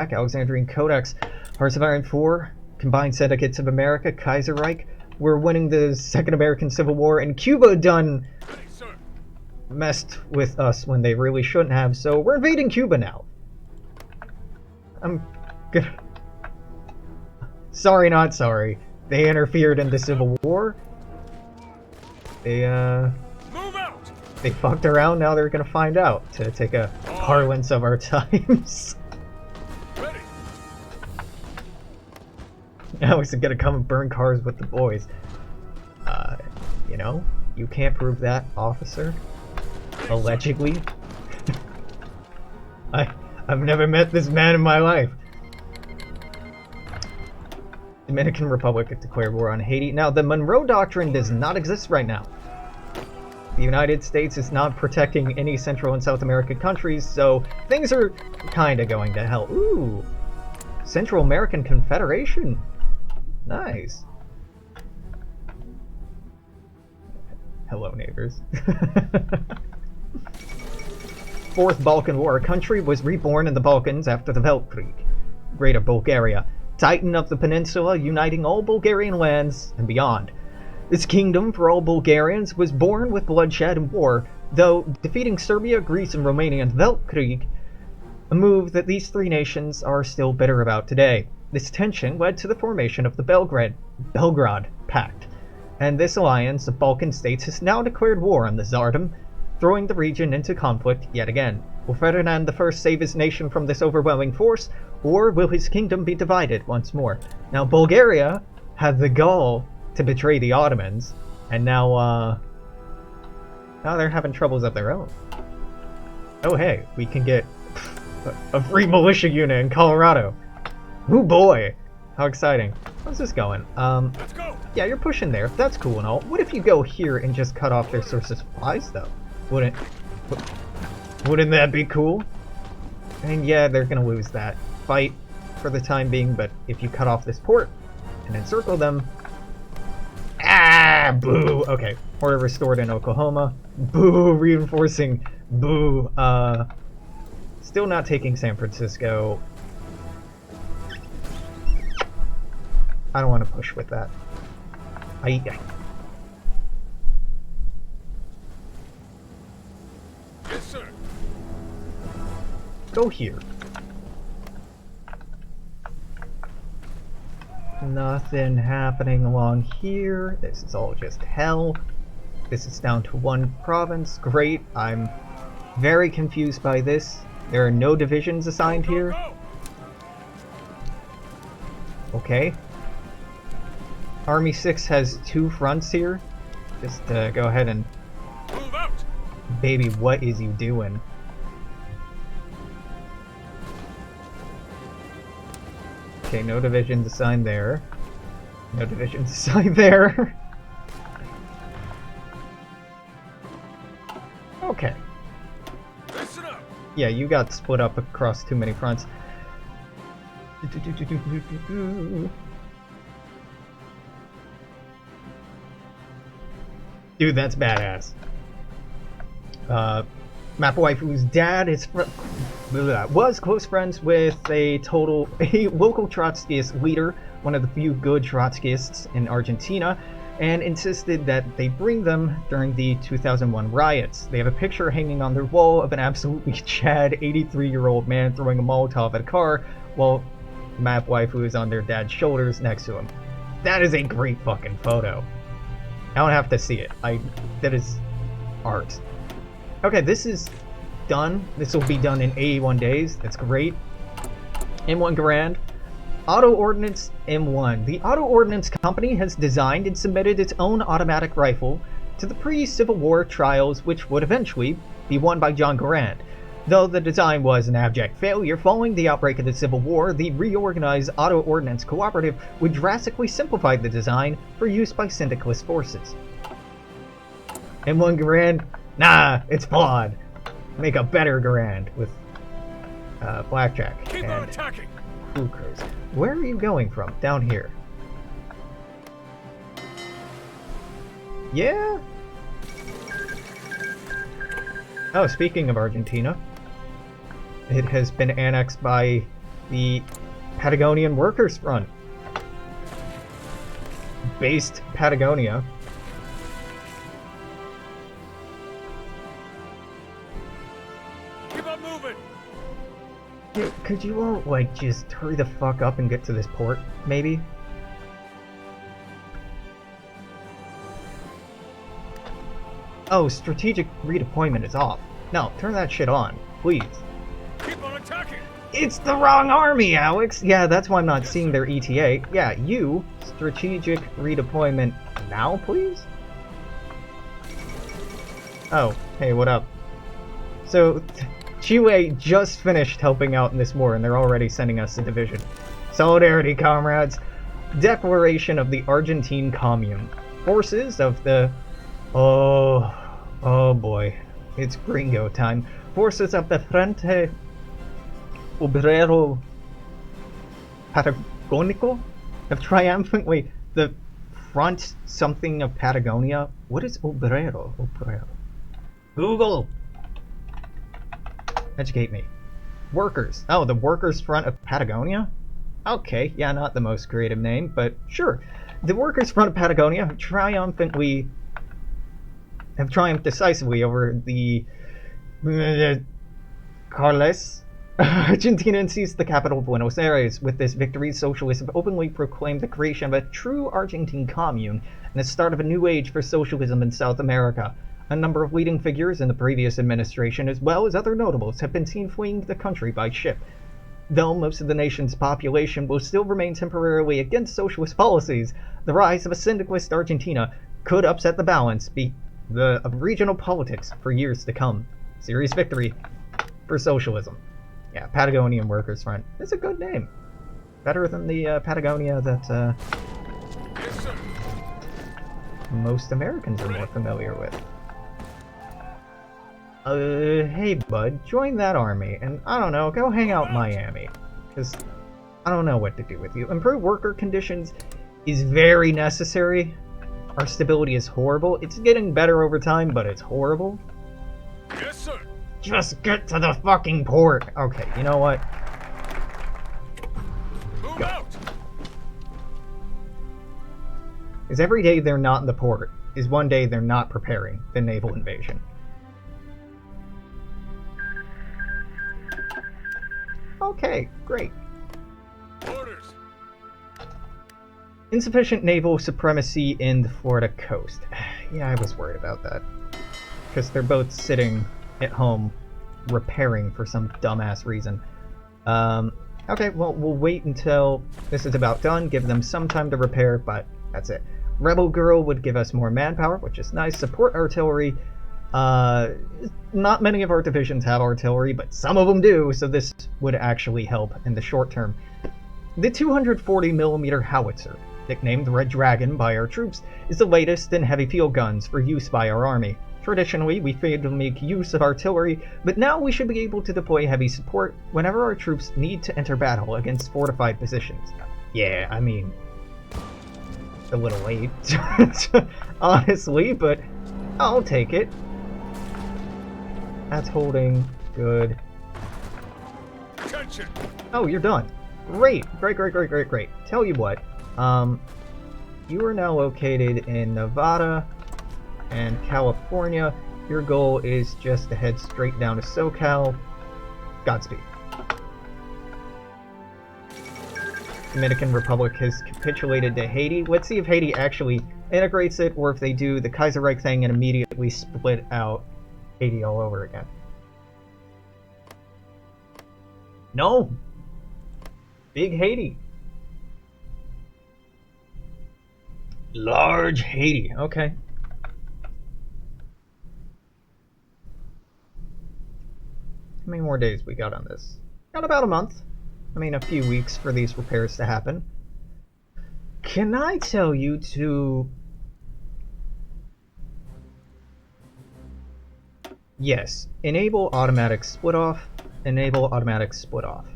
Alexandrian Codex, Hearts of Iron 4, Combined Syndicates of America, Kaiserreich. We're winning the Second American Civil War, and Cuba done messed with us when they really shouldn't have, so we're invading Cuba now. I'm good. Sorry, not sorry. They interfered in the Civil War. Move out. They fucked around, now they're gonna find out, to take a parlance of our times. Ready. Alex is gonna come and burn cars with the boys. You know, you can't prove that, officer. Allegedly. I've never met this man in my life. Dominican Republic declared war on Haiti. Now, the Monroe Doctrine does not exist right now. The United States is not protecting any Central and South American countries, so things are kinda going to hell. Ooh! Central American Confederation. Nice. Hello, neighbors. Fourth Balkan War. A country was reborn in the Balkans after the Weltkrieg. Greater Bulgaria. Titan of the peninsula, uniting all Bulgarian lands and beyond. This kingdom for all Bulgarians was born with bloodshed and war, though defeating Serbia, Greece, and Romania in the Weltkrieg, a move that these three nations are still bitter about today. This tension led to the formation of the Belgrade Pact, and this alliance of Balkan states has now declared war on the Tsardom, throwing the region into conflict yet again. Will Ferdinand I save his nation from this overwhelming force, or will his kingdom be divided once more? Now, Bulgaria had the gall to betray the Ottomans, and now they're having troubles of their own. Oh hey, we can get a free militia unit in Colorado. Ooh boy! How exciting. How's this going? Let's go. Yeah, you're pushing there. That's cool and all. What if you go here and just cut off their source of supplies, though? Wouldn't that be cool? And yeah, they're gonna lose that fight for the time being, but if you cut off this port and encircle them... Ah! Boo! Okay, order restored in Oklahoma. Boo! Reinforcing. Boo! Still not taking San Francisco. I don't want to push with that. Yes, sir. Go here. Nothing happening along here. This is all just hell. This is down to one province. Great. I'm very confused by this. There are no divisions assigned here. Okay. Army 6 has 2 fronts here. Just go ahead and... Move out. Baby, what is you doing? Okay, no divisions assigned there. No divisions assigned there. Okay. Listen up. Yeah, you got split up across too many fronts. Dude, that's badass. Map Waifu's dad was close friends with a local Trotskyist leader, one of the few good Trotskyists in Argentina, and insisted that they bring them during the 2001 riots. They have a picture hanging on their wall of an absolutely Chad 83-year-old man throwing a Molotov at a car, while Map Waifu is on their dad's shoulders next to him. That is a great fucking photo. I don't have to see it. That is art. Okay, this is done. This will be done in 81 days. That's great. M1 Garand. Auto Ordnance M1. The Auto Ordnance Company has designed and submitted its own automatic rifle to the pre-Civil War trials, which would eventually be won by John Garand. Though the design was an abject failure, following the outbreak of the Civil War, the reorganized Auto Ordnance Cooperative would drastically simplify the design for use by syndicalist forces. M1 Garand? Nah, it's flawed. Make a better Garand with Blackjack Keep on and attacking. Lucas. Where are you going from? Down here. Yeah? Oh, speaking of Argentina, it has been annexed by the Patagonian Workers' Front. Based Patagonia. Keep on moving. Hey, could you all, like, just hurry the fuck up and get to this port, maybe? Oh, strategic redeployment is off. No, turn that shit on, please. Keep on attacking. It's the wrong army, Alex! Yeah, that's why I'm not seeing their ETA. Yeah, you, strategic redeployment now, please? Oh, hey, what up? So, Chile just finished helping out in this war, and they're already sending us a division. Solidarity, comrades! Declaration of the Argentine Commune. Forces of the... Oh boy. It's gringo time. Forces of the Frente Obrero Patagonico have triumphantly... The front something of Patagonia? What is Obrero? Obrero. Google! Educate me. Workers. Oh, the Workers' Front of Patagonia? Okay, yeah, not the most creative name, but sure. The Workers' Front of Patagonia have triumphed decisively over the Carles. Argentina seized the capital of Buenos Aires. With this victory, socialists have openly proclaimed the creation of a true Argentine commune and the start of a new age for socialism in South America. A number of leading figures in the previous administration, as well as other notables, have been seen fleeing the country by ship. Though most of the nation's population will still remain temporarily against socialist policies, the rise of a syndicalist Argentina could upset the balance of regional politics for years to come. Serious victory for socialism. Yeah, Patagonian Workers' Front. It's a good name. Better than the Patagonia that Yes, sir. most Americans are more familiar with. Hey bud, join that army, and I don't know, go hang out in Miami. Because I don't know what to do with you. Improved worker conditions is very necessary. Our stability is horrible. It's getting better over time, but it's horrible. Yes, sir. Just get to the fucking port! Okay, you know what? Move out. Is every day they're not in the port is one day they're not preparing the naval invasion. Okay, great. Orders. Insufficient naval supremacy in the Florida coast. Yeah, I was worried about that. Because they're both sitting at home repairing for some dumbass reason. Okay, well, we'll wait until this is about done, give them some time to repair, but that's it. Rebel Girl would give us more manpower, which is nice. Support artillery. Not many of our divisions have artillery, but some of them do, so this would actually help in the short term. The 240mm howitzer, nicknamed Red Dragon by our troops, is the latest in heavy field guns for use by our army. Traditionally, we failed to make use of artillery, but now we should be able to deploy heavy support whenever our troops need to enter battle against fortified positions. Yeah, I mean, a little late, honestly, but I'll take it. That's holding. Good. Attention. Oh, you're done. Great. Great. Tell you what, you are now located in Nevada and California. Your goal is just to head straight down to SoCal. Godspeed. Dominican Republic has capitulated to Haiti. Let's see if Haiti actually integrates it, or if they do the Kaiserreich thing and immediately split out Haiti all over again. No! Big Haiti. Large Haiti. Okay. How many more days we got on this? Got about a month. I mean, a few weeks for these repairs to happen. Can I tell you to... Yes, enable automatic split off. Enable automatic split off.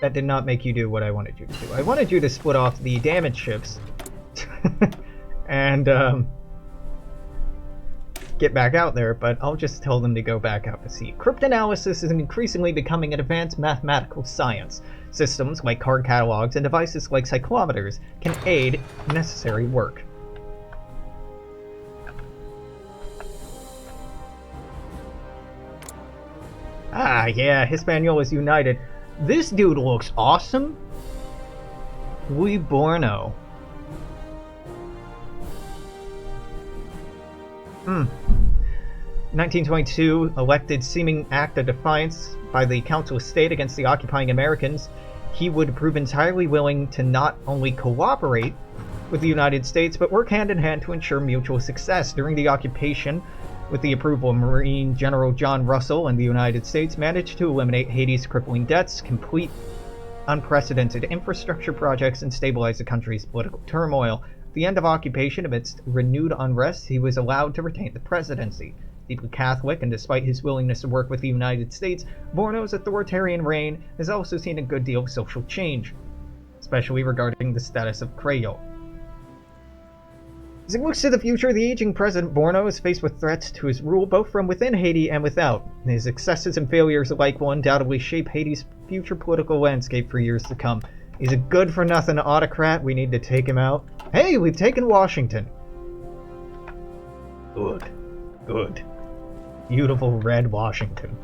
That did not make you do what I wanted you to do. I wanted you to split off the damaged ships. And, get back out there, but I'll just tell them to go back out to sea. Cryptanalysis is increasingly becoming an advanced mathematical science. Systems like card catalogs and devices like cyclometers can aid necessary work. Ah, yeah, Hispaniola's united. This dude looks awesome. Muy bueno. 1922, elected seeming act of defiance by the Council of State against the occupying Americans, he would prove entirely willing to not only cooperate with the United States, but work hand in hand to ensure mutual success. During the occupation, with the approval of Marine General John Russell and the United States, managed to eliminate Haiti's crippling debts, complete unprecedented infrastructure projects, and stabilize the country's political turmoil. At the end of occupation, amidst renewed unrest, he was allowed to retain the presidency. Deeply Catholic, and despite his willingness to work with the United States, Borno's authoritarian reign has also seen a good deal of social change, especially regarding the status of Creole. As he looks to the future, the aging President Borno is faced with threats to his rule both from within Haiti and without. His successes and failures alike will undoubtedly shape Haiti's future political landscape for years to come. He's a good-for-nothing autocrat. We need to take him out. Hey, we've taken Washington. Good. Good. Beautiful red Washington.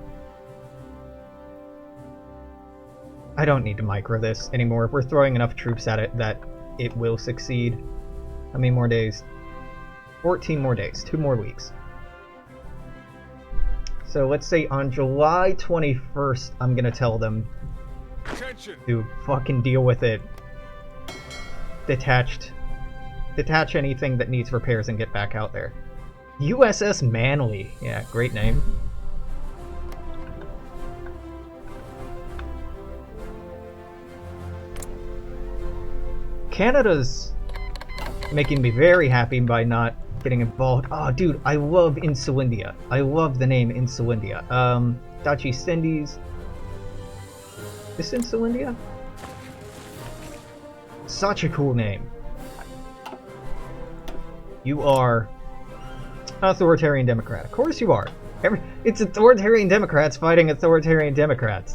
I don't need to micro this anymore. We're throwing enough troops at it that it will succeed. How many more days? 14 more days. 2 more weeks. So let's say on July 21st, I'm gonna tell them to fucking deal with it. Detach anything that needs repairs and get back out there. USS Manly. Yeah, great name. Canada's making me very happy by not getting involved. Oh, dude, I love Insulindia. I love the name Insulindia. Dachi Cindy's. Is Insulindia? Such a cool name. You are authoritarian Democrat. Of course you are. It's authoritarian Democrats fighting authoritarian Democrats.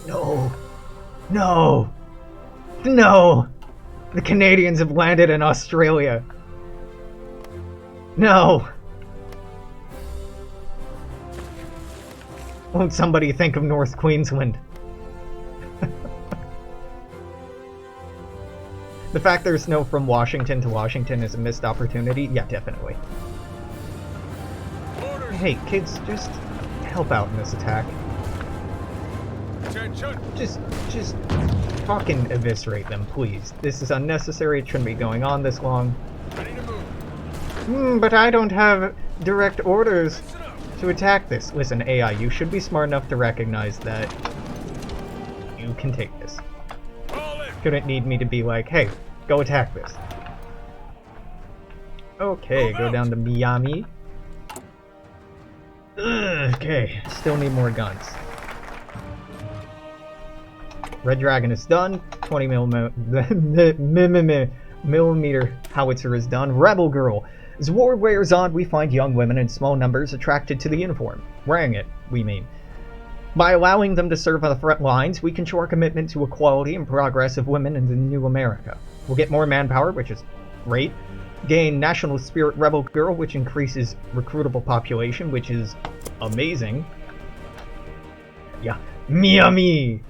No. No. No. The Canadians have landed in Australia. No. Won't somebody think of North Queensland? The fact there's snow from Washington to Washington is a missed opportunity? Yeah, definitely. Hey, kids, just help out in this attack. Just fucking eviscerate them, please. This is unnecessary, it shouldn't be going on this long. But I don't have direct orders to attack this. Listen, AI, you should be smart enough to recognize that you can take this. Couldn't need me to be like, hey, go attack this. Okay, go down to Miami. Ugh, okay, still need more guns. Red Dragon is done. 20 millimeter howitzer is done. Rebel Girl. As war wears on, we find young women in small numbers attracted to the uniform. Wearing it, we mean. By allowing them to serve on the front lines, we can show our commitment to equality and progress of women in the new America. We'll get more manpower, which is great. Gain National Spirit Rebel Girl, which increases recruitable population, which is amazing. Yeah. Miami!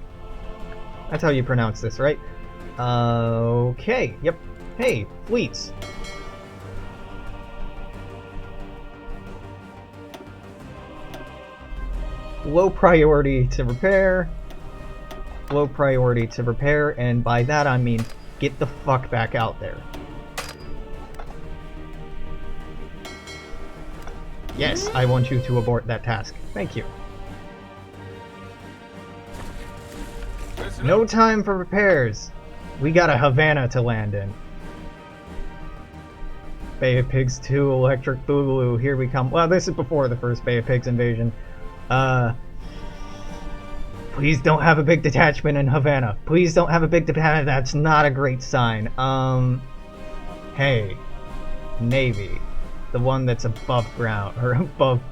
That's how you pronounce this, right? Okay. Yep. Hey, fleets. Low priority to repair. Low priority to repair, and by that I mean get the fuck back out there. Yes, I want you to abort that task. Thank you. No time for repairs. We got a Havana to land in. Bay of Pigs 2, Electric Boogaloo, here we come. Well, this is before the first Bay of Pigs invasion. Please don't have a big detachment in Havana. Please don't have a big detachment. That's not a great sign. Hey, Navy, the one that's above ground, or above.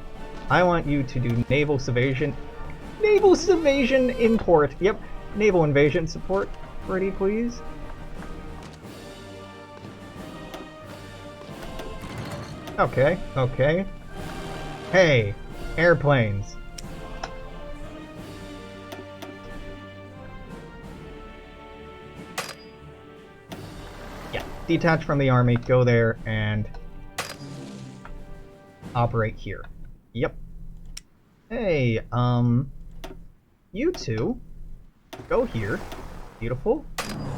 I want you to do naval invasion. Naval invasion import. Yep, naval invasion support. Pretty please. Okay, okay. Hey, airplanes. Yeah, detach from the army, go there, and operate here. Yep. Hey, you two, go here. Beautiful.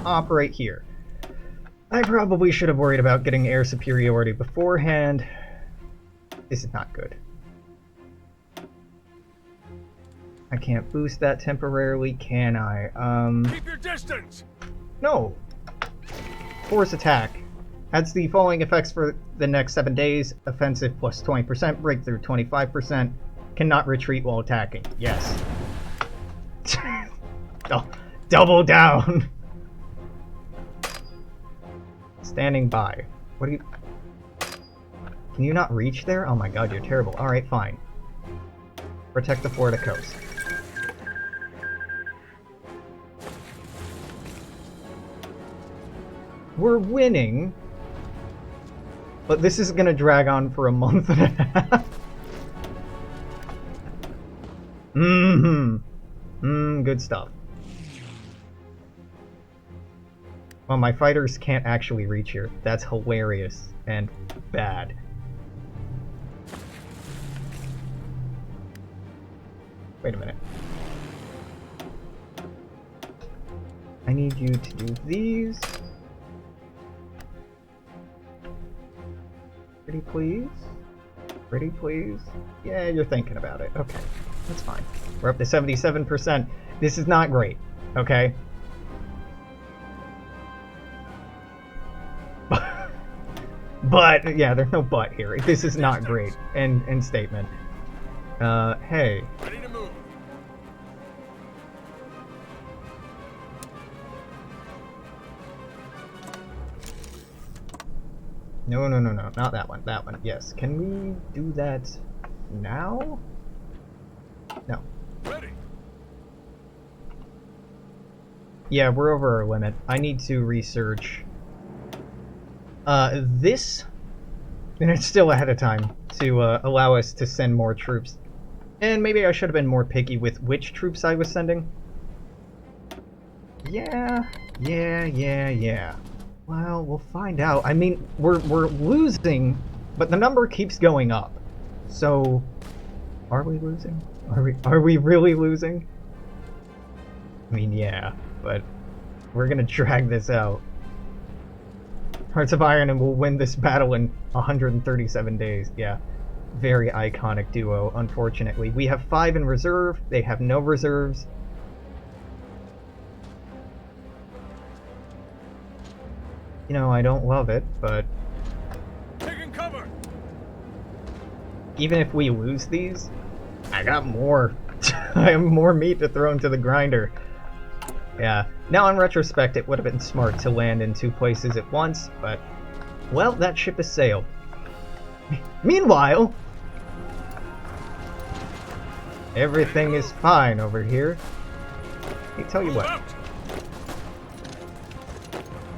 Operate here. I probably should have worried about getting air superiority beforehand. This is not good. I can't boost that temporarily, can I? Keep your distance! No. Force attack. Adds the following effects for the next 7 days. Offensive plus 20%, breakthrough 25%. Cannot retreat while attacking. Yes. Oh, double down. Standing by. What do you... Can you not reach there? Oh my god, you're terrible. Alright, fine. Protect the Florida coast. We're winning, but this is gonna drag on for a month and a half. Good stuff. Well, my fighters can't actually reach here. That's hilarious and bad. Wait a minute. I need you to do these. Pretty please? Pretty please? Yeah, you're thinking about it. Okay, that's fine. We're up to 77%. This is not great, okay? But, yeah, there's no but here. This is not great. End statement. Hey. Ready to move. No, no, no, no. Not that one. That one. Yes. Can we do that now? No. Ready. Yeah, we're over our limit. I need to research this, and it's still ahead of time to allow us to send more troops. And maybe I should have been more picky with which troops I was sending. Yeah. Well, we'll find out. I mean, we're losing, but the number keeps going up. So, are we losing? Are we really losing? I mean, yeah, but we're gonna drag this out. Hearts of Iron and we'll win this battle in 137 days. Yeah, very iconic duo, unfortunately. We have 5 in reserve, they have no reserves. You know, I don't love it, but Taking cover. even if we lose these, I got more. I have more meat to throw into the grinder. Yeah. Now, in retrospect, it would have been smart to land in 2 places at once, but, well, that ship has sailed. Meanwhile, everything is fine over here. Let me tell you Move what. out.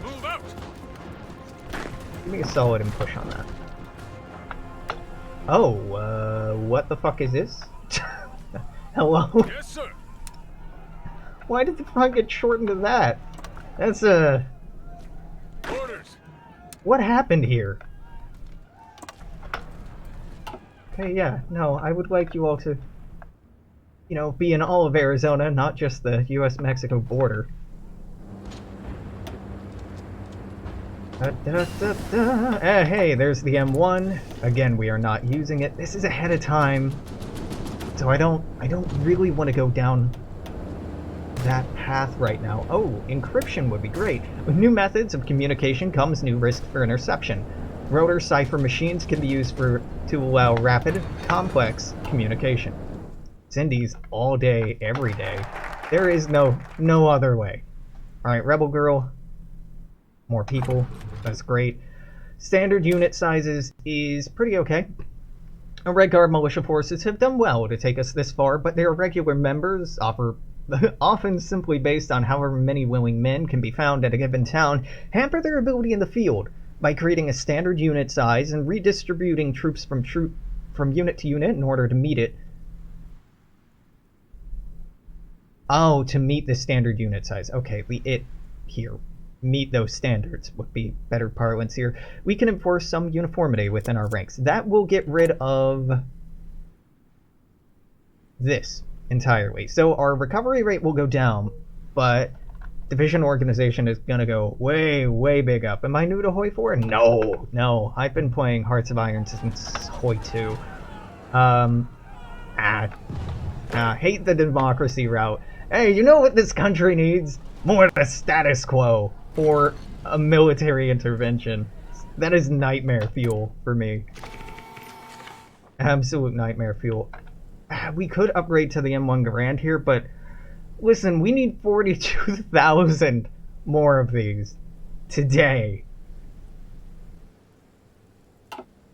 Move out. Give me a solid and push on that. Oh, what the fuck is this? Hello? Yes, sir. Why did the front get shortened to that? That's, Orders. what happened here? Okay, yeah, no, I would like you all to, you know, be in all of Arizona, not just the US-Mexico border. Hey, there's the M1. Again, we are not using it. This is ahead of time, so I don't really want to go down that path right now. Oh, encryption would be great. With new methods of communication comes new risk for interception. Rotor cipher machines can be used to allow rapid, complex communication. Send these all day, every day. There is no other way. Alright, Rebel Girl. More people. That's great. Standard unit sizes is pretty okay. Our Red Guard militia forces have done well to take us this far, but their regular members offer often simply based on however many willing men can be found at a given town, hamper their ability in the field by creating a standard unit size and redistributing troops from unit to unit in order to meet it. Oh, to meet the standard unit size. Okay, here. Meet those standards would be better parlance here. We can enforce some uniformity within our ranks. That will get rid of this entirely. So our recovery rate will go down, but division organization is going to go way, way big up. Am I new to Hoi 4? No. I've been playing Hearts of Iron since Hoi 2. Hate the democracy route. Hey, you know what this country needs? More of the status quo or a military intervention. That is nightmare fuel for me. Absolute nightmare fuel. We could upgrade to the M1 Garand here, but listen, we need 42,000 more of these today.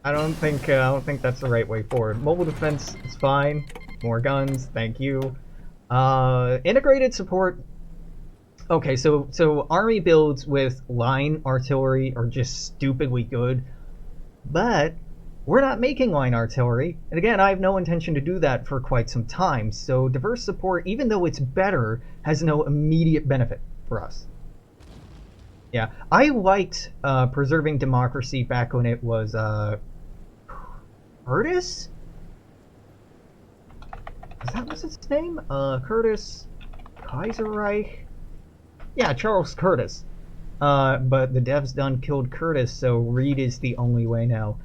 I don't think that's the right way forward. Mobile defense is fine. More guns, thank you. Integrated support. Okay, so army builds with line artillery are just stupidly good, but we're not making line artillery, and again, I have no intention to do that for quite some time, so diverse support, even though it's better, has no immediate benefit for us. Yeah, I liked preserving democracy back when it was Curtis? That was his name? Curtis Kaiserreich? Yeah, Charles Curtis. But the devs done killed Curtis, so Reed is the only way now.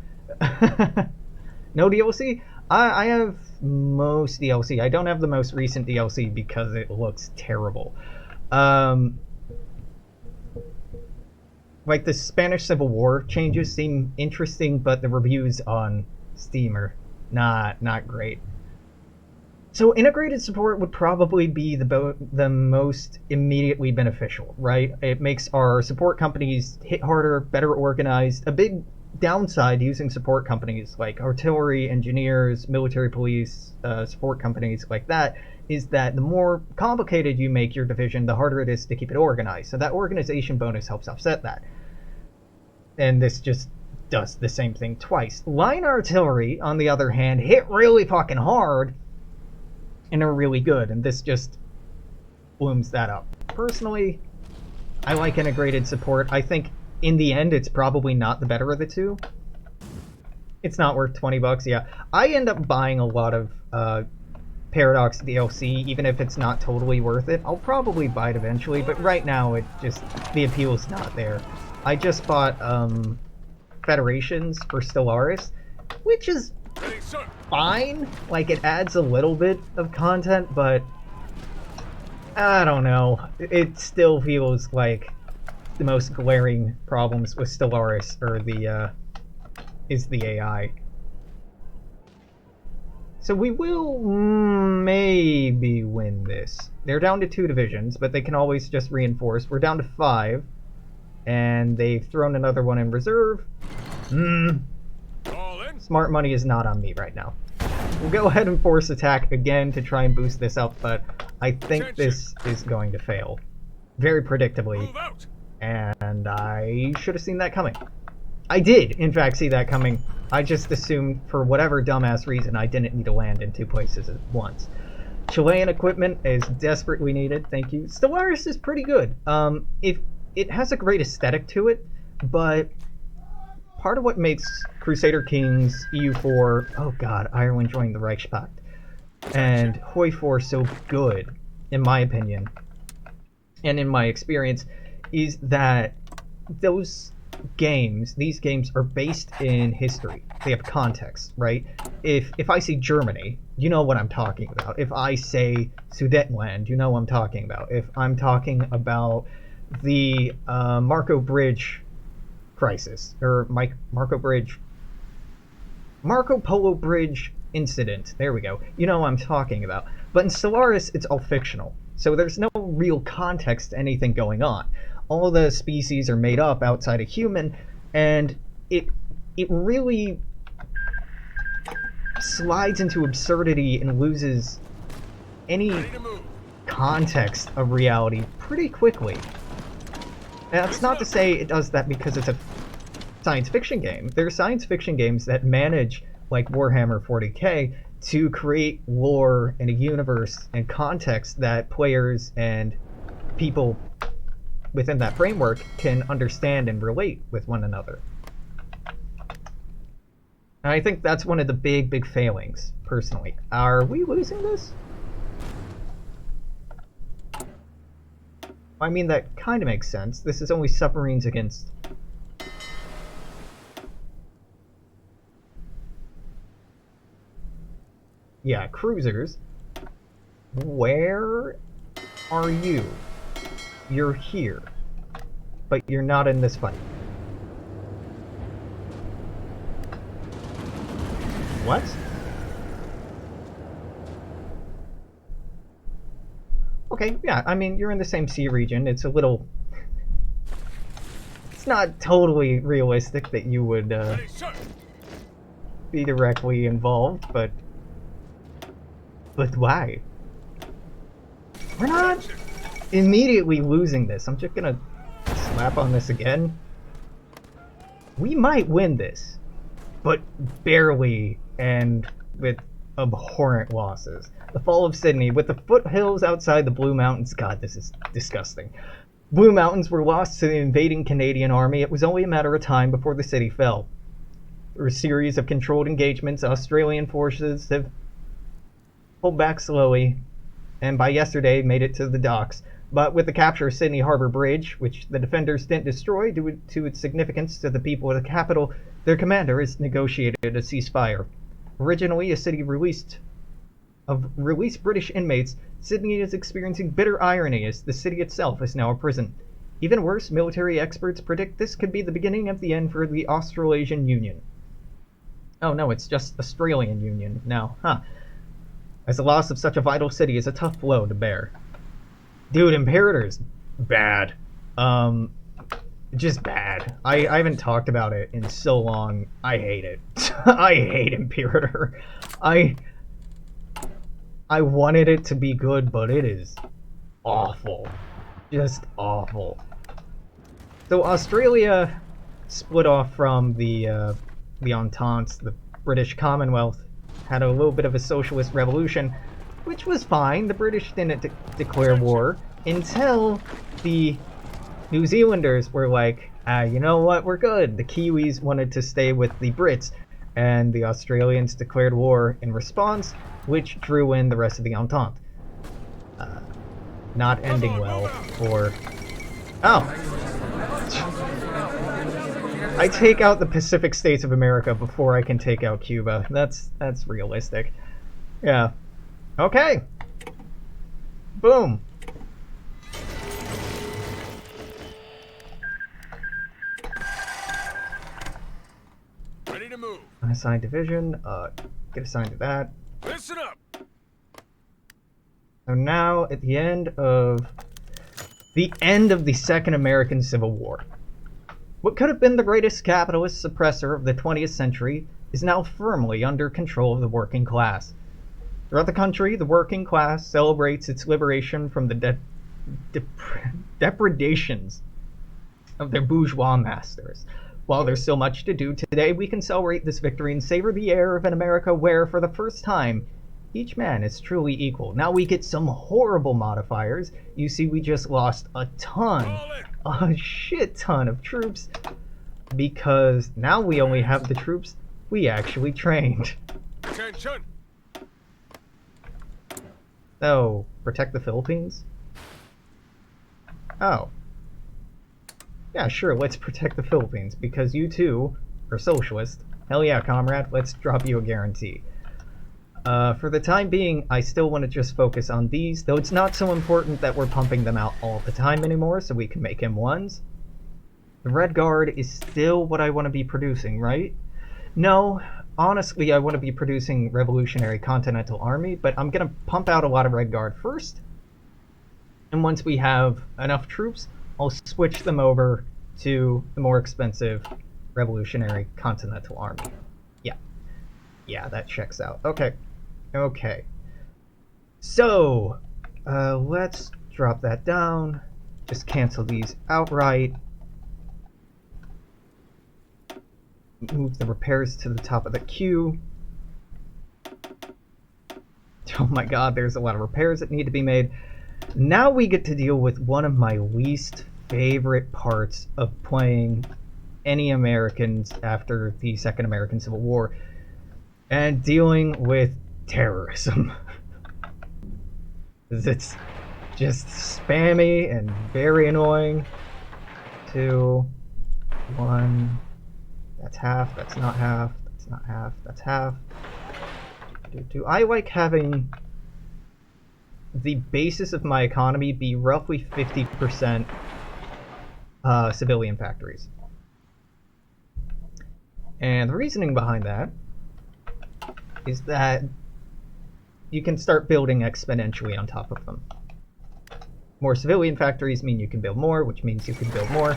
No DLC? I have most DLC. I don't have the most recent DLC because it looks terrible. Like the Spanish Civil War changes seem interesting, but the reviews on Steam are not great. So integrated support would probably be the most immediately beneficial, right? It makes our support companies hit harder, better organized. A big downside using support companies like artillery, engineers, military police, support companies like that is that the more complicated you make your division, the harder it is to keep it organized. So that organization bonus helps offset that. And this just does the same thing twice. Line artillery, on the other hand, hit really fucking hard and are really good, and this just blooms that up. Personally, I like integrated support. I think in the end it's probably not the better of the two. It's not worth 20 bucks, yeah. I end up buying a lot of Paradox DLC, even if it's not totally worth it. I'll probably buy it eventually, but right now it just, the appeal's not there. I just bought Federations for Stellaris, which is fine. Like, it adds a little bit of content, but I don't know. It still feels like the most glaring problems with Stellaris are is the AI. So we will maybe win this. They're down to 2 divisions, but they can always just reinforce. We're down to 5, and they've thrown another one in reserve. Smart money is not on me right now. We'll go ahead and force attack again to try and boost this up, but I think this is going to fail. Very predictably. And I should have seen that coming. I did, in fact, see that coming. I just assumed, for whatever dumbass reason, I didn't need to land in 2 places at once. Chilean equipment is desperately needed, thank you. Stellaris is pretty good. It has a great aesthetic to it, but part of what makes Crusader Kings, EU4, oh god, Ireland joined the Reichspakt, and Hoi 4 so good, in my opinion, and in my experience, is that these games are based in history. They have context, right? If I say Germany, you know what I'm talking about. If I say Sudetenland, you know what I'm talking about. If I'm talking about the Marco Bridge crisis, or Marco Polo Bridge incident, there we go. You know what I'm talking about. But in Stellaris, it's all fictional. So there's no real context to anything going on. All the species are made up outside of human, and it really slides into absurdity and loses any Ready to move. context of reality pretty quickly. And that's not to say it does that because it's a science fiction game. There are science fiction games that manage, like Warhammer 40k, to create lore and a universe and context that players and people within that framework can understand and relate with one another. And I think that's one of the big failings, personally. Are we losing this? I mean, that kind of makes sense. This is only submarines against... yeah, cruisers. Where are you? You're here. But you're not in this fight. What? Okay, yeah, I mean, you're in the same sea region. It's a little... it's not totally realistic that you would Ready, sir. be directly involved, but... but why? We're not immediately losing this. I'm just gonna slap on this again. We might win this, but barely and with abhorrent losses. The fall of Sydney, with the foothills outside the Blue Mountains. God, this is disgusting. Blue Mountains were lost to the invading Canadian army. It was only a matter of time before the city fell. Through a series of controlled engagements, Australian forces have pulled back slowly, and by yesterday made it to the docks. But with the capture of Sydney Harbour Bridge, which the defenders didn't destroy due to its significance to the people of the capital, their commander has negotiated a ceasefire. Originally a city of released British inmates, Sydney is experiencing bitter irony as the city itself is now a prison. Even worse, military experts predict this could be the beginning of the end for the Australasian Union. Oh no, it's just Australian Union now, huh? As the loss of such a vital city is a tough blow to bear. Dude, Imperator's bad. Just bad. I haven't talked about it in so long. I hate it. I hate Imperator. I wanted it to be good, but it is awful. Just awful. So Australia split off from the Entente, the British Commonwealth, had a little bit of a socialist revolution, which was fine. The British didn't declare war until the New Zealanders were like, you know what, we're good. The Kiwis wanted to stay with the Brits, and the Australians declared war in response, which drew in the rest of the Entente. Not ending well for... oh! I take out the Pacific States of America before I can take out Cuba. That's realistic. Yeah. Okay. Boom. Ready to move. Unassigned division. Get assigned to that. Listen up. So now at the end of the Second American Civil War. What could have been the greatest capitalist suppressor of the 20th century is now firmly under control of the working class. Throughout the country, the working class celebrates its liberation from the depredations of their bourgeois masters. While there's so much to do today, we can celebrate this victory and savor the air of an America where, for the first time, each man is truly equal. Now we get some horrible modifiers. You see, we just lost a shit ton of troops, because now we only have the troops we actually trained. Attention. Oh, protect the Philippines? Oh. Yeah, sure, let's protect the Philippines, because you too are socialist. Hell yeah, comrade, let's drop you a guarantee. For the time being, I still want to just focus on these, though it's not so important that we're pumping them out all the time anymore, so we can make M1s. The Red Guard is still what I want to be producing, right? No, honestly, I want to be producing Revolutionary Continental Army, but I'm going to pump out a lot of Red Guard first. And once we have enough troops, I'll switch them over to the more expensive Revolutionary Continental Army. Yeah. Yeah, that checks out. Okay. Okay. So, let's drop that down. Just cancel these outright. Move the repairs to the top of the queue. Oh my god, there's a lot of repairs that need to be made. Now we get to deal with one of my least favorite parts of playing any Americans after the Second American Civil War, and dealing with terrorism. It's just spammy and very annoying. 2, 1, that's half, that's not half, that's not half, that's half. I like having the basis of my economy be roughly 50% civilian factories. And the reasoning behind that is that you can start building exponentially on top of them. More civilian factories mean you can build more, which means you can build more.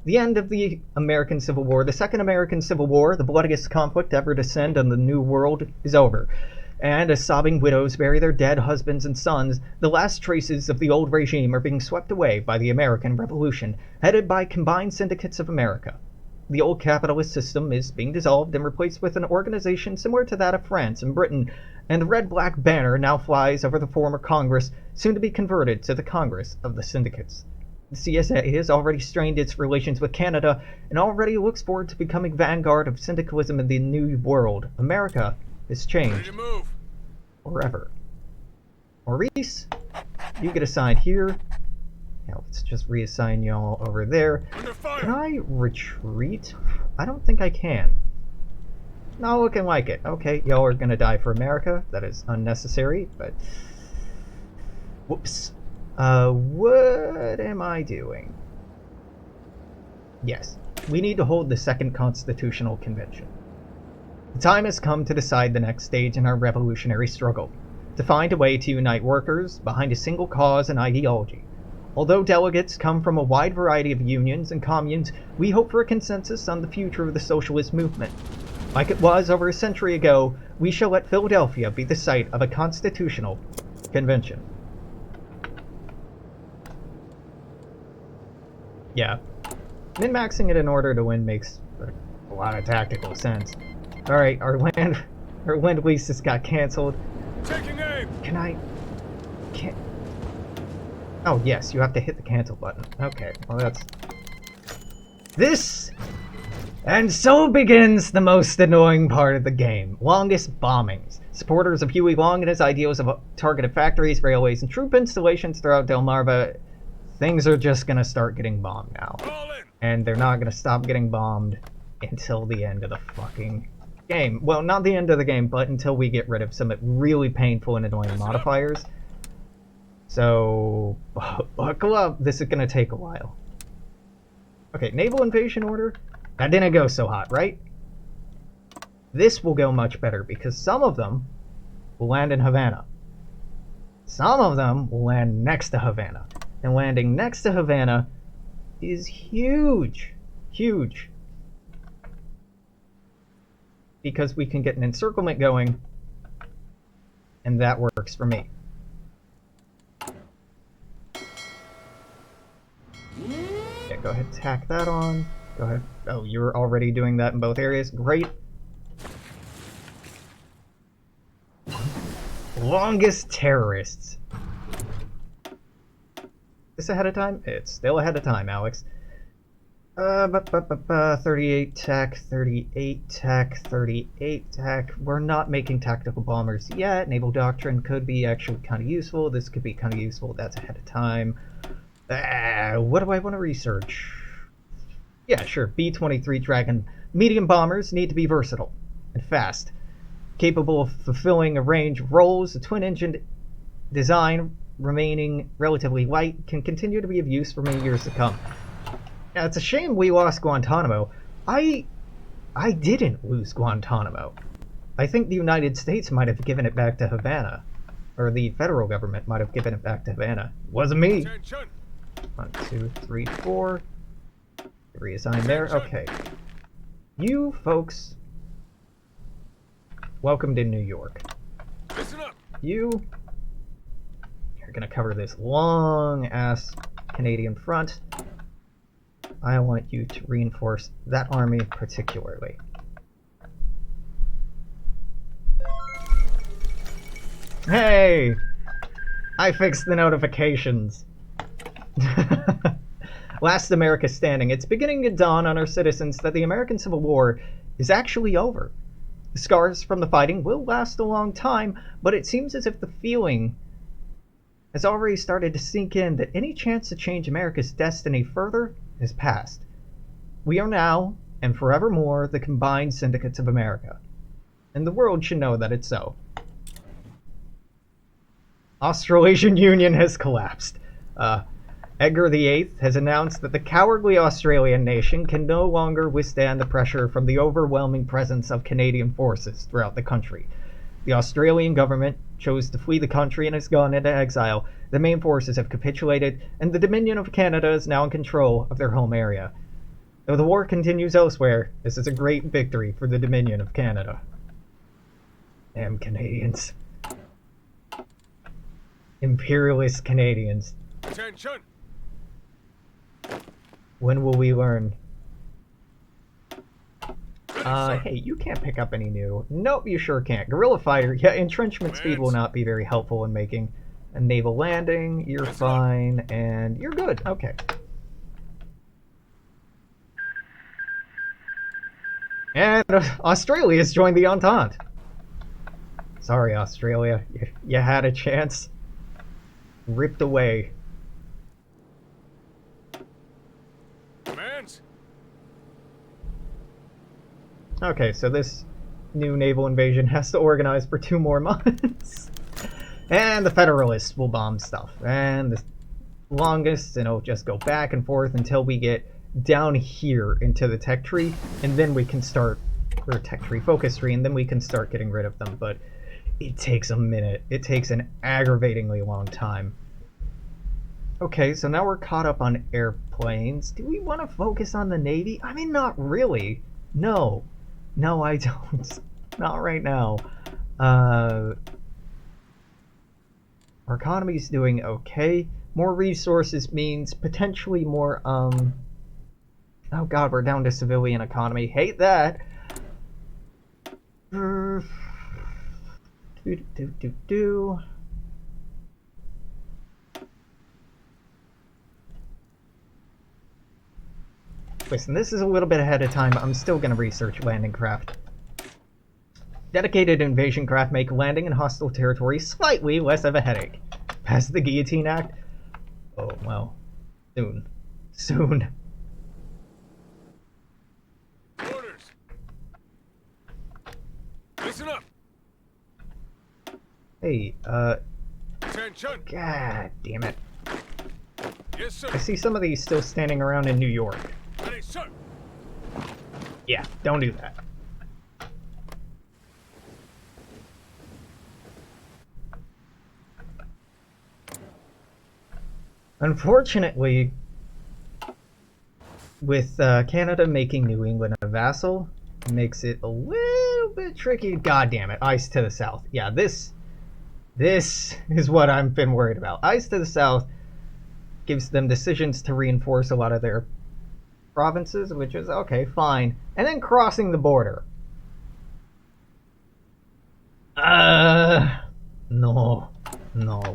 The end of the American Civil War, the Second American Civil War, the bloodiest conflict ever to descend on the New World, is over. And as sobbing widows bury their dead husbands and sons, the last traces of the old regime are being swept away by the American Revolution, headed by combined syndicates of America. The old capitalist system is being dissolved and replaced with an organization similar to that of France and Britain, and the red-black banner now flies over the former Congress, soon to be converted to the Congress of the Syndicates. The CSA has already strained its relations with Canada and already looks forward to becoming vanguard of syndicalism in the New World. America has changed forever. Maurice, you get assigned here. Now let's just reassign y'all over there. Can I retreat? I don't think I can. Not looking like it. Okay, y'all are gonna die for America. That is unnecessary, but... Whoops. What am I doing? Yes, we need to hold the Second Constitutional Convention. The time has come to decide the next stage in our revolutionary struggle, to find a way to unite workers behind a single cause and ideology. Although delegates come from a wide variety of unions and communes, we hope for a consensus on the future of the socialist movement. Like it was over a century ago, we shall let Philadelphia be the site of a constitutional convention. Yeah, min-maxing it in order to win makes a lot of tactical sense. Alright, our land lease just got cancelled. Taking aim. Can't... Oh yes, you have to hit the cancel button. Okay, well that's... This! And so begins the most annoying part of the game. Longest bombings. Supporters of Huey Long and his ideals of targeted factories, railways, and troop installations throughout Delmarva, things are just gonna start getting bombed now. And they're not gonna stop getting bombed until the end of the fucking game. Well, not the end of the game, but until we get rid of some really painful and annoying modifiers. So, buckle up. This is gonna take a while. Okay, naval invasion order. That didn't go so hot, right? This will go much better because some of them will land in Havana. Some of them will land next to Havana. And landing next to Havana is huge. Huge. Because we can get an encirclement going, and that works for me. Yeah, go ahead and tack that on. Go ahead. Oh, you're already doing that in both areas. Great. Longest terrorists. This ahead of time? It's still ahead of time, Alex. 38 tech, 38 tech, 38 tech. We're not making tactical bombers yet. Naval doctrine could be actually kind of useful. This could be kind of useful. That's ahead of time. What do I want to research? Yeah, sure. B-23 Dragon. Medium bombers need to be versatile and fast. Capable of fulfilling a range of roles. The twin-engine design, remaining relatively light, can continue to be of use for many years to come. Now, it's a shame we lost Guantanamo. I didn't lose Guantanamo. I think the United States might have given it back to Havana. Or the federal government might have given it back to Havana. Wasn't me. Attention. 1, 2, 3, 4. Reassign there. Okay. You folks, welcome to New York. Listen up. You're gonna cover this long-ass Canadian front. I want you to reinforce that army particularly. Hey! I fixed the notifications. Last America standing. It's beginning to dawn on our citizens that the American Civil War is actually over. The scars from the fighting will last a long time, but it seems as if the feeling has already started to sink in that any chance to change America's destiny further is past. We are now, and forevermore, the combined syndicates of America. And the world should know that it's so. Australasian Union has collapsed. Edgar VIII has announced that the cowardly Australian nation can no longer withstand the pressure from the overwhelming presence of Canadian forces throughout the country. The Australian government chose to flee the country and has gone into exile. The main forces have capitulated, and the Dominion of Canada is now in control of their home area. Though the war continues elsewhere, this is a great victory for the Dominion of Canada. Damn Canadians. Imperialist Canadians. Attention. When will we learn? Hey, you can't pick up any new. Nope, you sure can't. Guerrilla fighter. Yeah, entrenchment speed will not be very helpful in making a naval landing. You're fine, and you're good. Okay. And Australia's joined the Entente. Sorry, Australia. You had a chance. Ripped away. Commands. Okay, so this new naval invasion has to organize for 2 more months. And the Federalists will bomb stuff. And the longest, and it'll just go back and forth until we get down here into the tech tree, and then we can start, or tech tree, focus tree, and then we can start getting rid of them. But it takes a minute. It takes an aggravatingly long time. Okay, so now we're caught up on airplanes. Do we want to focus on the Navy? I mean, not really. No. No, I don't. Not right now. Our economy's doing okay. More resources means potentially more, oh god, we're down to civilian economy. Hate that. Listen, this is a little bit ahead of time. I'm still going to research landing craft. Dedicated invasion craft make landing in hostile territory slightly less of a headache. Pass the Guillotine Act? Oh, well. Soon. Soon. Orders. Listen up. Hey, Attention. god damn it. Yes, sir. I see some of these still standing around in New York. Ready, sir. Yeah, don't do that. Unfortunately, with Canada making New England a vassal, it makes it a little bit tricky. God damn it, ice to the south. Yeah, this is what I've been worried about. Ice to the south gives them decisions to reinforce a lot of their provinces, which is okay, fine. And then crossing the border. No.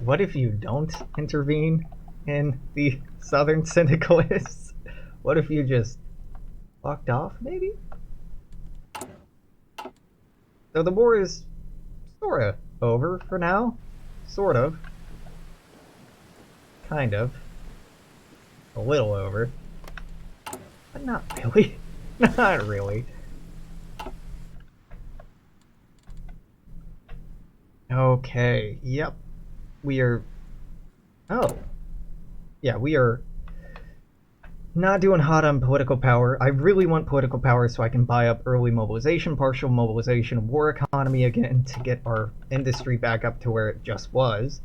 What if you don't intervene in the southern syndicalists? What if you just fucked off, maybe? So the war is sorta over for now. Sort of. Kind of. A little over. But not really. Not really. Okay, yep. We are... Oh. Yeah, we are not doing hot on political power. I really want political power so I can buy up early mobilization, partial mobilization, war economy again to get our industry back up to where it just was.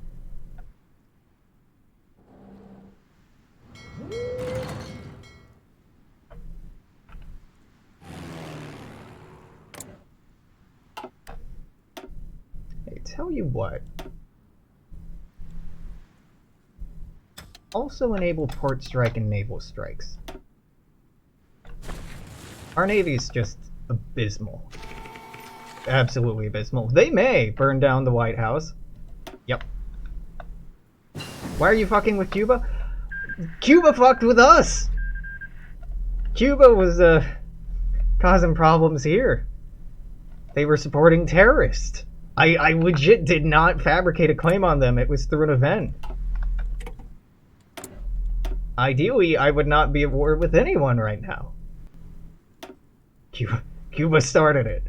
tell you what. Also enable port strike and naval strikes. Our Navy is just abysmal. Absolutely abysmal. They may burn down the White House. Yep. Why are you fucking with Cuba? Cuba fucked with us! Cuba was, causing problems here. They were supporting terrorists. I legit did not fabricate a claim on them. It was through an event. Ideally, I would not be at war with anyone right now. Cuba started it.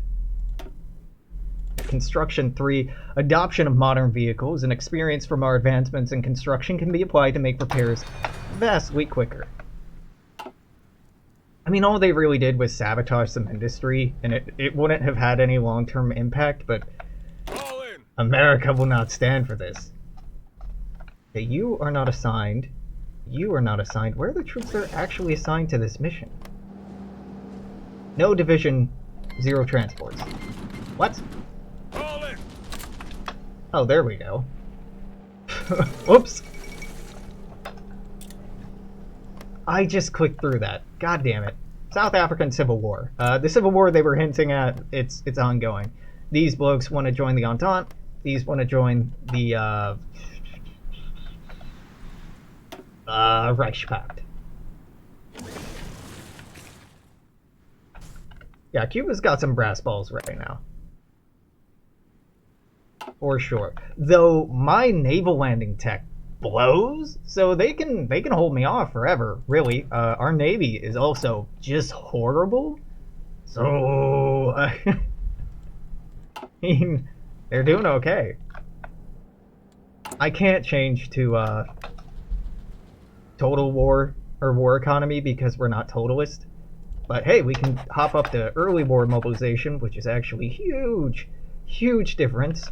Construction 3. Adoption of modern vehicles and experience from our advancements in construction can be applied to make repairs vastly quicker. I mean, all they really did was sabotage some industry, and it wouldn't have had any long-term impact, but America will not stand for this. Okay, you are not assigned. You are not assigned. Where are the troops that are actually assigned to this mission? No division, 0 transports. What? Oh, there we go. Whoops. I just clicked through that. God damn it. South African Civil War. The Civil War they were hinting at, it's ongoing. These blokes want to join the Entente. These want to join the Reichspakt. Yeah, Cuba's got some brass balls right now. For sure. Though my naval landing tech blows, so they can hold me off forever, really. Our Navy is also just horrible. So I mean, they're doing okay. I can't change to total war or war economy because we're not totalist. But hey, we can hop up to early war mobilization, which is actually huge difference.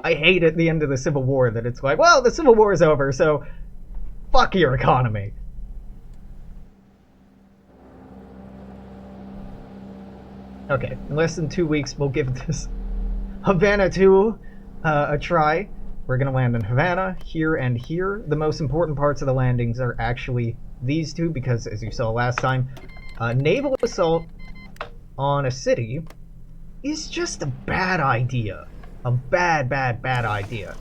I hate at the end of the Civil War that it's like, well, the Civil War is over, so fuck your economy. Okay, in less than 2 weeks, we'll give this Havana 2 a try. We're going to land in Havana, here and here. The most important parts of the landings are actually these two, because as you saw last time, naval assault on a city is just a bad idea. A bad idea.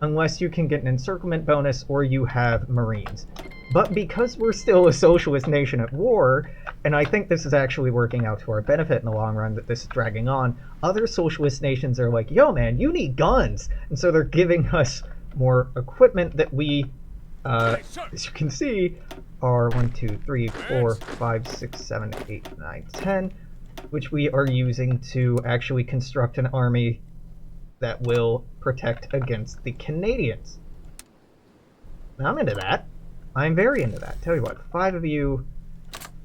Unless you can get an encirclement bonus or you have Marines. But because we're still a socialist nation at war, and I think this is actually working out to our benefit in the long run that this is dragging on, other socialist nations are like, yo man, you need guns! And so they're giving us more equipment that we, as you can see, are 1, 2, 3, 4, 5, 6, 7, 8, 9, 10, which we are using to actually construct an army that will protect against the Canadians. Now, I'm into that. I'm very into that. Tell you what, 5 of you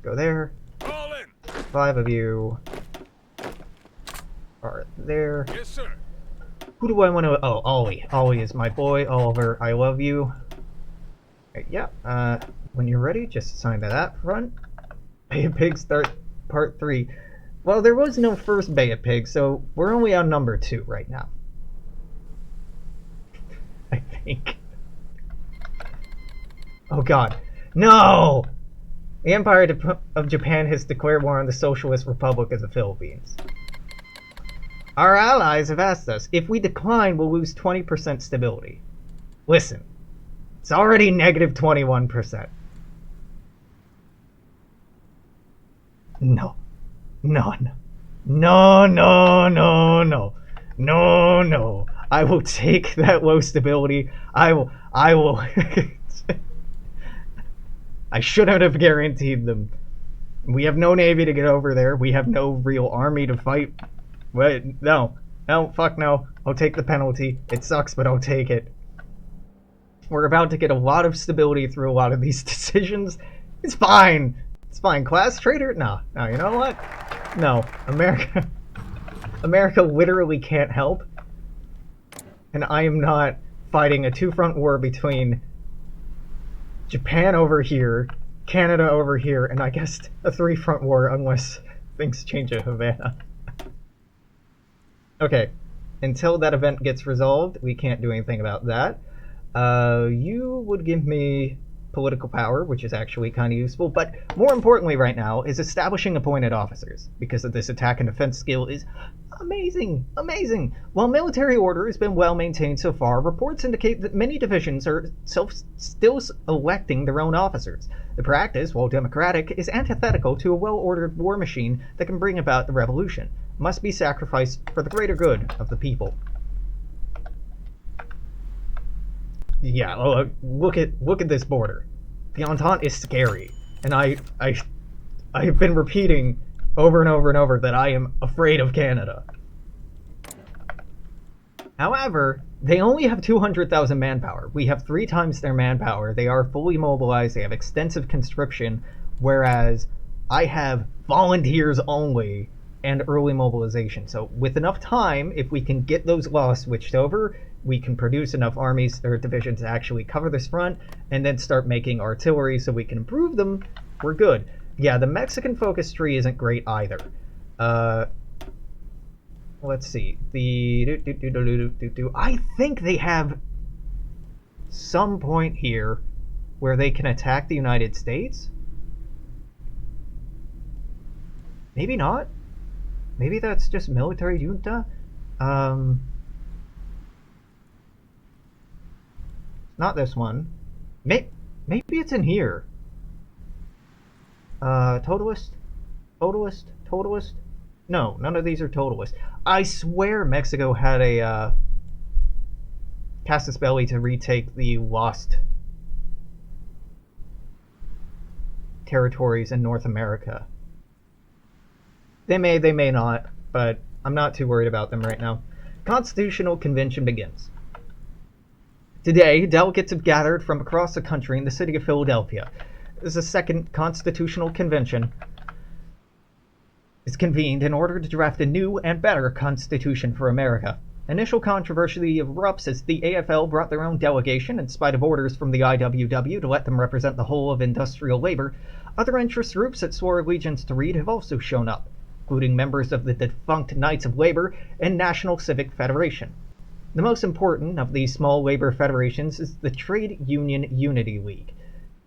go there. 5 of you are there. Yes, sir. Who do I want to... Oh, Ollie. Ollie is my boy. Oliver, I love you. Okay, yeah, when you're ready, just assign to that front. Bay of Pigs start part 3. Well, there was no first Bay of Pigs, so we're only on number 2 right now. I think. Oh god. No! The Empire of Japan has declared war on the Socialist Republic of the Philippines. Our allies have asked us, if we decline, we'll lose 20% stability. Listen, it's already negative 21%. No. No. I will take that low stability. I will. I shouldn't have guaranteed them. We have no navy to get over there. We have no real army to fight. Wait, no, fuck no. I'll take the penalty. It sucks, but I'll take it. We're about to get a lot of stability through a lot of these decisions. It's fine. It's fine. Class traitor? No, you know what? No, America literally can't help. And I am not fighting a two-front war between Japan over here, Canada over here, and I guess a three-front war unless things change at Havana. Okay, until that event gets resolved, we can't do anything about that. You would give me political power, which is actually kind of useful, but more importantly right now is establishing appointed officers, because of this attack and defense skill is amazing, amazing. While military order has been well maintained so far, reports indicate that many divisions are still electing their own officers. The practice, while democratic, is antithetical to a well-ordered war machine that can bring about the revolution. Must be sacrificed for the greater good of the people. Yeah, look at this border. The Entente is scary, and I've been repeating over and over and over that I am afraid of Canada. However, they only have 200,000 manpower. We have 3 times their manpower. They are fully mobilized. They have extensive conscription, whereas I have volunteers only and early mobilization. So with enough time, if we can get those laws switched over, we can produce enough armies or divisions to actually cover this front and then start making artillery so we can improve them. We're good. Yeah, the Mexican focus tree isn't great either. Let's see. I think they have some point here where they can attack the United States. Maybe not. Maybe that's just military junta. Not this one. Maybe it's in here. Totalist? Totalist? Totalist? No, none of these are totalist. I swear Mexico had a, casus belli to retake the lost territories in North America. They may not, but I'm not too worried about them right now. Constitutional Convention begins. Today, delegates have gathered from across the country in the city of Philadelphia. This is the second Constitutional Convention is convened in order to draft a new and better Constitution for America. Initial controversy erupts as the AFL brought their own delegation in spite of orders from the IWW to let them represent the whole of industrial labor. Other interest groups that swore allegiance to Reed have also shown up, including members of the defunct Knights of Labor and National Civic Federation. The most important of these small labor federations is the Trade Union Unity League.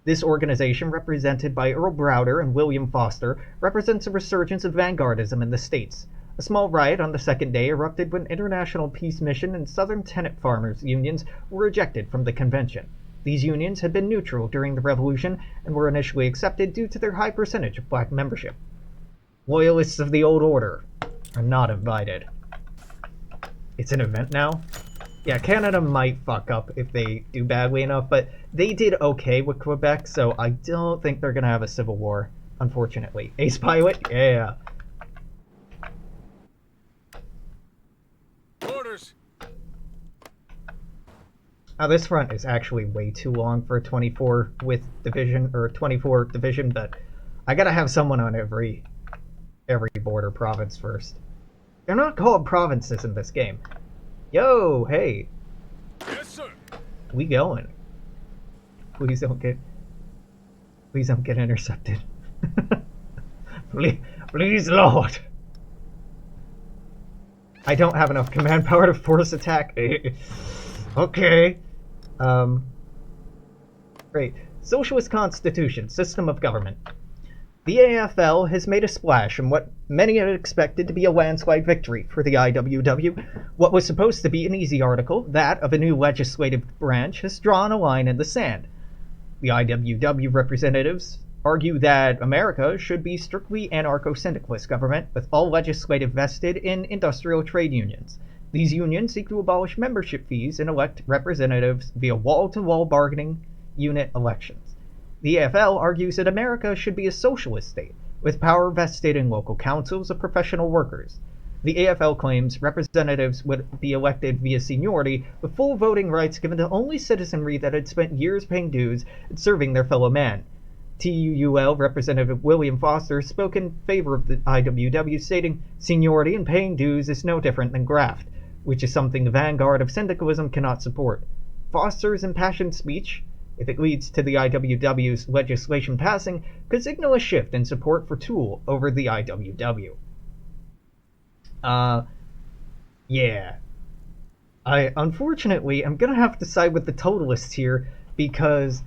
This organization, represented by Earl Browder and William Foster, represents a resurgence of vanguardism in the states. A small riot on the second day erupted when International Peace Mission and Southern Tenant Farmers unions were ejected from the convention. These unions had been neutral during the Revolution and were initially accepted due to their high percentage of black membership. Loyalists of the old order are not invited. It's an event now? Yeah, Canada might fuck up if they do badly enough, but they did okay with Quebec, so I don't think they're gonna have a civil war, unfortunately. Ace Pilot? Yeah. Orders. Now this front is actually way too long for a 24 with division, or 24 division, but I gotta have someone on every border province first. They're not called provinces in this game. Yo, hey. Yes, sir. We going. Please don't get intercepted. Please, Lord. I don't have enough command power to force attack. Okay. Great. Socialist Constitution, system of government. The AFL has made a splash in what many had expected to be a landslide victory for the IWW. What was supposed to be an easy article, that of a new legislative branch, has drawn a line in the sand. The IWW representatives argue that America should be strictly anarcho-syndicalist government with all legislative vested in industrial trade unions. These unions seek to abolish membership fees and elect representatives via wall-to-wall bargaining unit elections. The AFL argues that America should be a socialist state, with power vested in local councils of professional workers. The AFL claims representatives would be elected via seniority, with full voting rights given to only citizenry that had spent years paying dues and serving their fellow man. TUUL Representative William Foster spoke in favor of the IWW, stating, "Seniority and paying dues is no different than graft, which is something the vanguard of syndicalism cannot support." Foster's impassioned speech, if it leads to the IWW's legislation passing, could signal a shift in support for Tool over the IWW. Yeah. Unfortunately, I'm gonna have to side with the totalists here because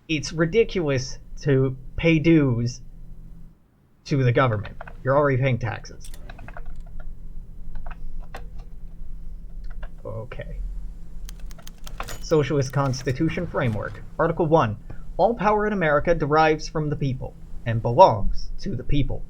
it's ridiculous to pay dues to the government. You're already paying taxes. Okay. Socialist Constitution Framework. Article 1. All power in America derives from the people and belongs to the people.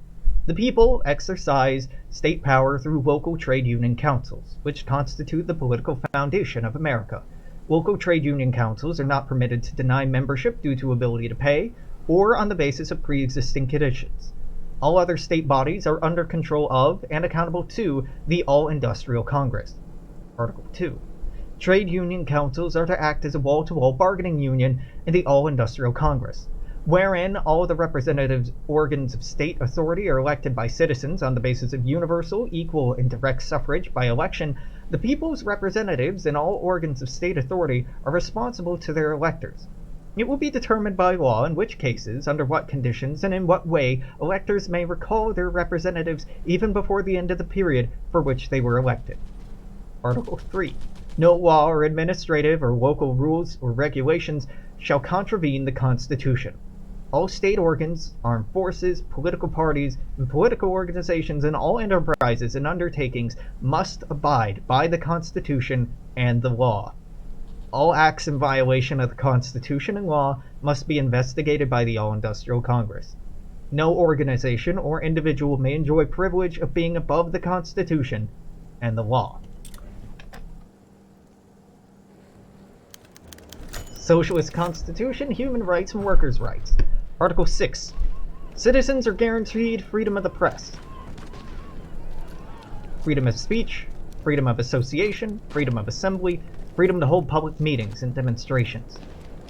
The people exercise state power through local trade union councils, which constitute the political foundation of America. Local trade union councils are not permitted to deny membership due to ability to pay or on the basis of pre-existing conditions. All other state bodies are under control of and accountable to the All-Industrial Congress. Article 2. Trade union councils are to act as a wall-to-wall bargaining union in the All-Industrial Congress, wherein all the representative organs of state authority are elected by citizens on the basis of universal, equal, and direct suffrage by election. The people's representatives in all organs of state authority are responsible to their electors. It will be determined by law in which cases, under what conditions, and in what way electors may recall their representatives even before the end of the period for which they were elected. Article 3. No law or administrative or local rules or regulations shall contravene the Constitution. All state organs, armed forces, political parties, and political organizations and all enterprises and undertakings must abide by the Constitution and the law. All acts in violation of the Constitution and law must be investigated by the All-Industrial Congress. No organization or individual may enjoy privilege of being above the Constitution and the law. Socialist Constitution, Human Rights and Workers' Rights. Article 6. Citizens are guaranteed freedom of the press, freedom of speech, freedom of association, freedom of assembly, freedom to hold public meetings and demonstrations.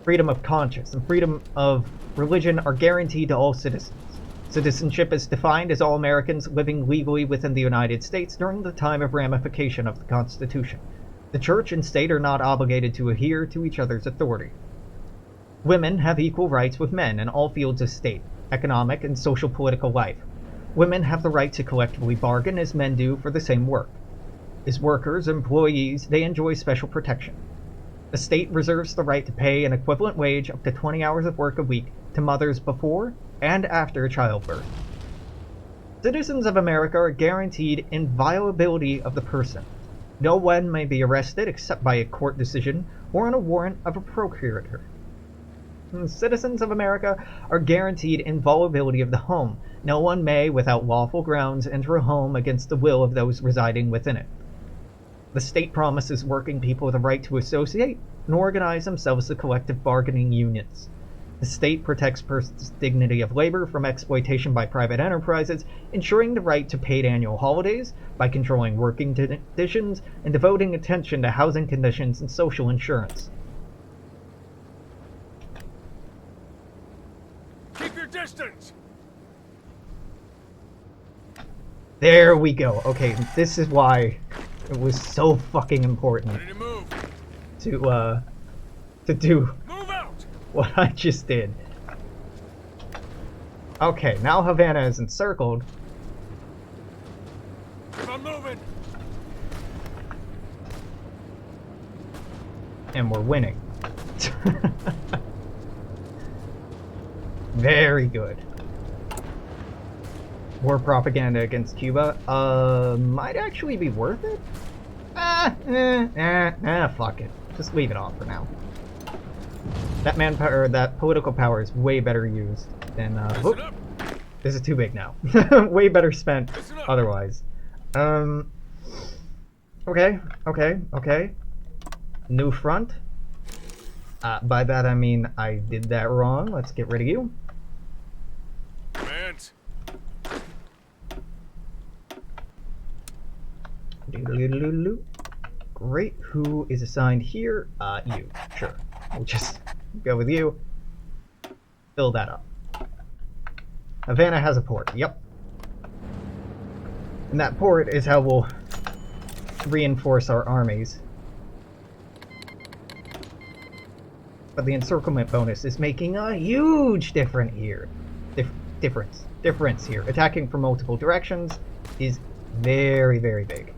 Freedom of conscience and freedom of religion are guaranteed to all citizens. Citizenship is defined as all Americans living legally within the United States during the time of ramification of the Constitution. The church and state are not obligated to adhere to each other's authority. Women have equal rights with men in all fields of state, economic, and social political life. Women have the right to collectively bargain as men do for the same work. As workers or employees, they enjoy special protection. The state reserves the right to pay an equivalent wage up to 20 hours of work a week to mothers before and after childbirth. Citizens of America are guaranteed inviolability of the person. No one may be arrested except by a court decision or on a warrant of a procurator. Citizens of America are guaranteed inviolability of the home. No one may, without lawful grounds, enter a home against the will of those residing within it. The state promises working people the right to associate and organize themselves as collective bargaining unions. The state protects persons' dignity of labor from exploitation by private enterprises, ensuring the right to paid annual holidays by controlling working conditions and devoting attention to housing conditions and social insurance. Keep your distance! There we go. Okay, this is why it was so fucking important Ready to move! to do Move out! what I just did. Okay, now Havana is encircled. Keep on moving! And we're winning. Very good. War propaganda against Cuba, might actually be worth it? Fuck it. Just leave it off for now. That manpower, that political power is way better used than, Listen up! this is too big now. Way better spent Listen up! otherwise. Okay. New front. By that I mean I did that wrong. Let's get rid of you. Commands! Doodle-doodle-doodle-doo. Great. Who is assigned here? You. Sure. We'll just go with you. Fill that up. Havana has a port. Yep. And that port is how we'll reinforce our armies. But the encirclement bonus is making a huge difference here. Difference here. Attacking from multiple directions is very, very big.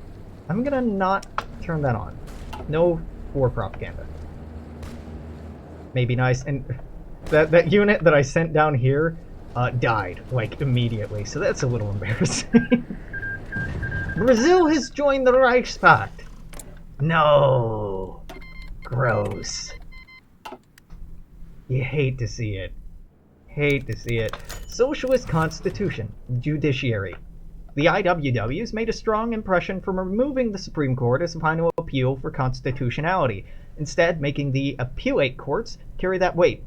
I'm gonna not turn that on. No war propaganda. Maybe nice. And that unit that I sent down here died, like, immediately. So that's a little embarrassing. Brazil has joined the Reichspakt. No. Gross. You hate to see it. Hate to see it. Socialist Constitution. Judiciary. The IWWs made a strong impression from removing the Supreme Court as a final appeal for constitutionality, instead making the appellate courts carry that weight.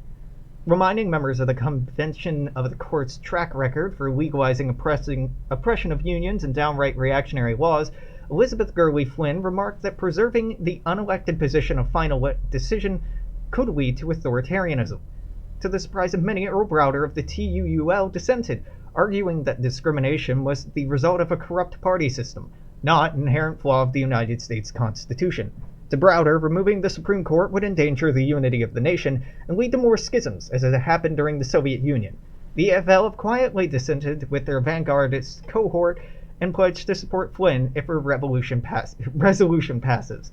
Reminding members of the convention of the court's track record for legalizing oppression of unions and downright reactionary laws, Elizabeth Gurley Flynn remarked that preserving the unelected position of final decision could lead to authoritarianism. To the surprise of many, Earl Browder of the TUUL dissented, arguing that discrimination was the result of a corrupt party system, not an inherent flaw of the United States Constitution. To Browder, removing the Supreme Court would endanger the unity of the nation and lead to more schisms, as had happened during the Soviet Union. The AFL have quietly dissented with their vanguardist cohort and pledged to support Flynn if her resolution passes.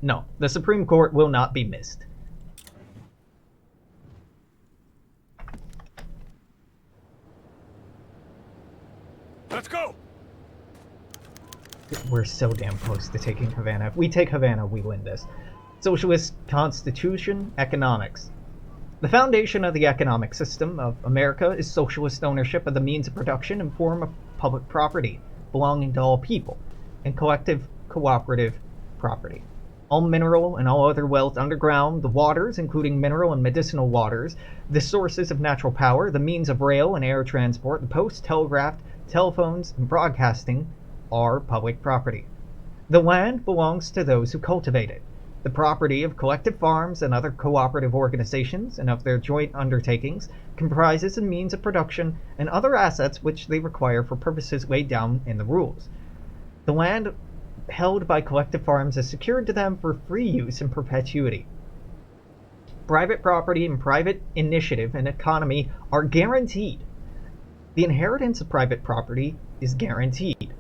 No, the Supreme Court will not be missed. Let's go! We're so damn close to taking Havana. If we take Havana, we win this. Socialist Constitution, Economics. The foundation of the economic system of America is socialist ownership of the means of production and form of public property, belonging to all people, and collective cooperative property. All mineral and all other wealth underground, the waters, including mineral and medicinal waters, the sources of natural power, the means of rail and air transport, the post, telegraph, telephones, and broadcasting, are public property. The land belongs to those who cultivate it. The property of collective farms and other cooperative organizations and of their joint undertakings comprises a means of production and other assets which they require for purposes laid down in the rules. The land held by collective farms is secured to them for free use in perpetuity. Private property and private initiative and economy are guaranteed. The inheritance of private property is guaranteed.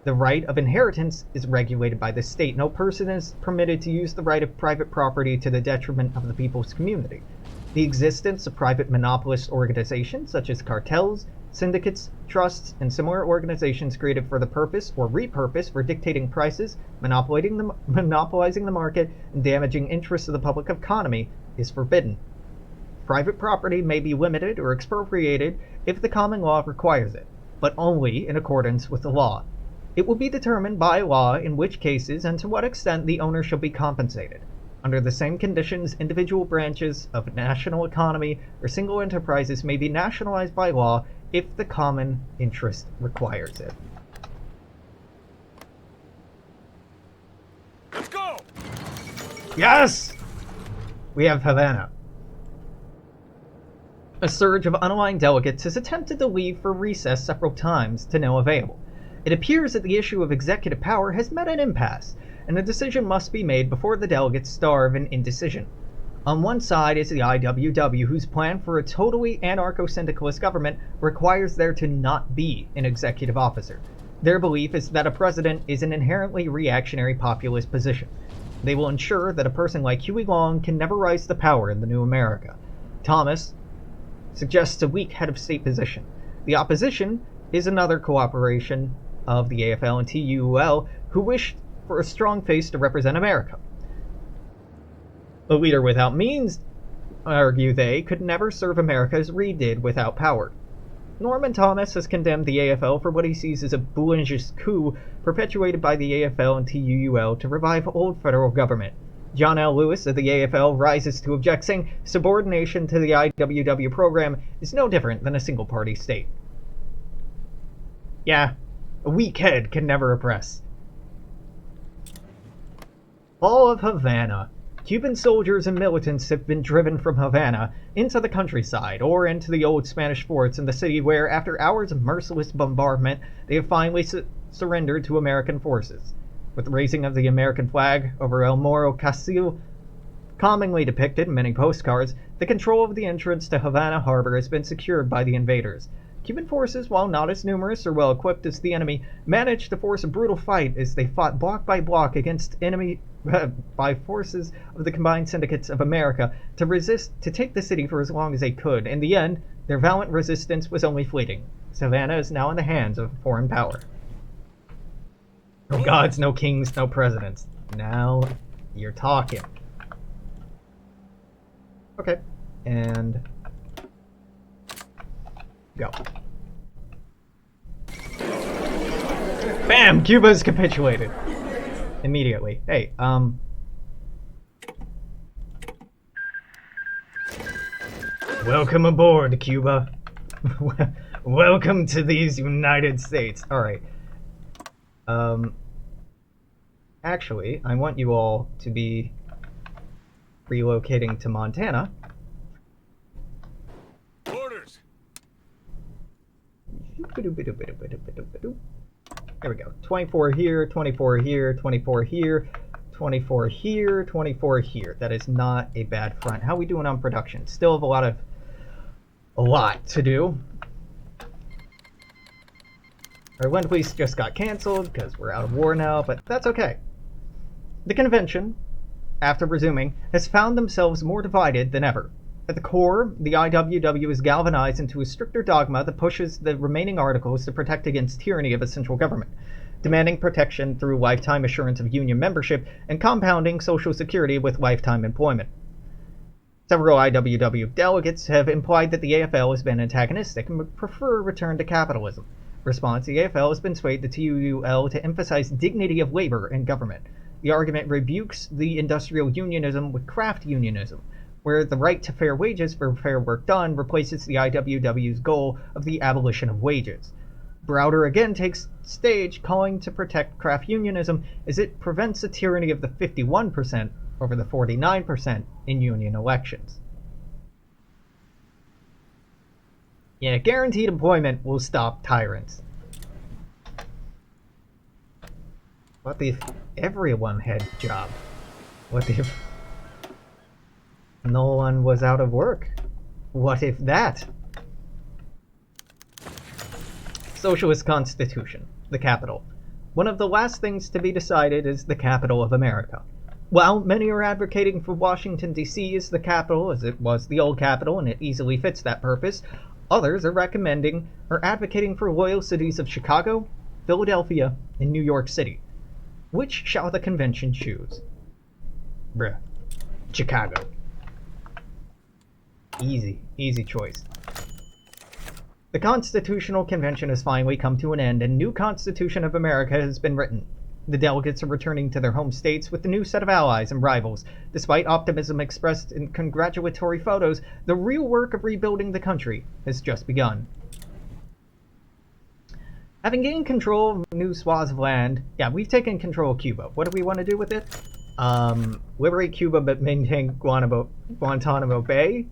The right of inheritance is regulated by the state. No person is permitted to use the right of private property to the detriment of the people's community. The existence of private monopolist organizations such as cartels, syndicates, trusts, and similar organizations created for the purpose or repurposed for dictating prices, monopolizing the market, and damaging interests of the public economy is forbidden. Private property may be limited or expropriated if the common law requires it, but only in accordance with the law. It will be determined by law in which cases and to what extent the owner shall be compensated. Under the same conditions, individual branches of national economy or single enterprises may be nationalized by law if the common interest requires it. Let's go! Yes! We have Havana. A surge of unaligned delegates has attempted to leave for recess several times to no avail. It appears that the issue of executive power has met an impasse, and a decision must be made before the delegates starve in indecision. On one side is the IWW, whose plan for a totally anarcho-syndicalist government requires there to not be an executive officer. Their belief is that a president is an inherently reactionary populist position. They will ensure that a person like Huey Long can never rise to power in the new America. Thomas suggests a weak head of state position. The opposition is another cooperation of the AFL and TUUL, who wish for a strong face to represent America. A leader without means, argue they, could never serve America as Reed did without power. Norman Thomas has condemned the AFL for what he sees as a bourgeois coup perpetuated by the AFL and TUUL to revive old federal government. John L. Lewis of the AFL rises to object, saying subordination to the IWW program is no different than a single-party state. Yeah, a weak head can never oppress. Fall of Havana. Cuban soldiers and militants have been driven from Havana into the countryside or into the old Spanish forts in the city where, after hours of merciless bombardment, they have finally surrendered to American forces. With the raising of the American flag over El Morro Castillo, commonly depicted in many postcards, the control of the entrance to Havana harbor has been secured by the invaders. Cuban forces, while not as numerous or well equipped as the enemy, managed to force a brutal fight as they fought block by block against enemy by forces of the combined syndicates of America to take the city for as long as they could. In the end, their valiant resistance was only fleeting. Savannah is now in the hands of a foreign power. No gods, no kings, no presidents. Now you're talking. Okay, and go. Bam! Cuba's capitulated. Immediately. Hey, welcome aboard, Cuba. Welcome to these United States. Alright. Actually, I want you all to be relocating to Montana. Orders. There we go. 24 here, 24 here, 24 here, 24 here, 24 here. That is not a bad front. How are we doing on production? Still have a lot to do. Our Lend-Lease just got canceled because we're out of war now, but that's okay. The convention, after resuming, has found themselves more divided than ever. At the core, the IWW is galvanized into a stricter dogma that pushes the remaining articles to protect against tyranny of a central government, demanding protection through lifetime assurance of union membership and compounding Social Security with lifetime employment. Several IWW delegates have implied that the AFL has been antagonistic and would prefer a return to capitalism. In response, the AFL has been swayed to TUL to emphasize dignity of labor and government. The argument rebukes the industrial unionism with craft unionism, where the right to fair wages for fair work done replaces the IWW's goal of the abolition of wages. Browder again takes stage, calling to protect craft unionism as it prevents the tyranny of the 51% over the 49% in union elections. Yeah, guaranteed employment will stop tyrants. What if everyone had a job? What if no one was out of work? What if that? Socialist Constitution, the capital. One of the last things to be decided is the capital of America. While many are advocating for Washington, D.C. as the capital, as it was the old capital and it easily fits that purpose, others are advocating for loyal cities of Chicago, Philadelphia, and New York City. Which shall the convention choose? Bruh. Chicago. Easy choice. The Constitutional Convention has finally come to an end, and new Constitution of America has been written. The delegates are returning to their home states with a new set of allies and rivals. Despite optimism expressed in congratulatory photos, the real work of rebuilding the country has just begun. Having gained control of new swaths of land, yeah, we've taken control of Cuba. What do we want to do with it? Liberate Cuba but maintain Guantanamo Bay?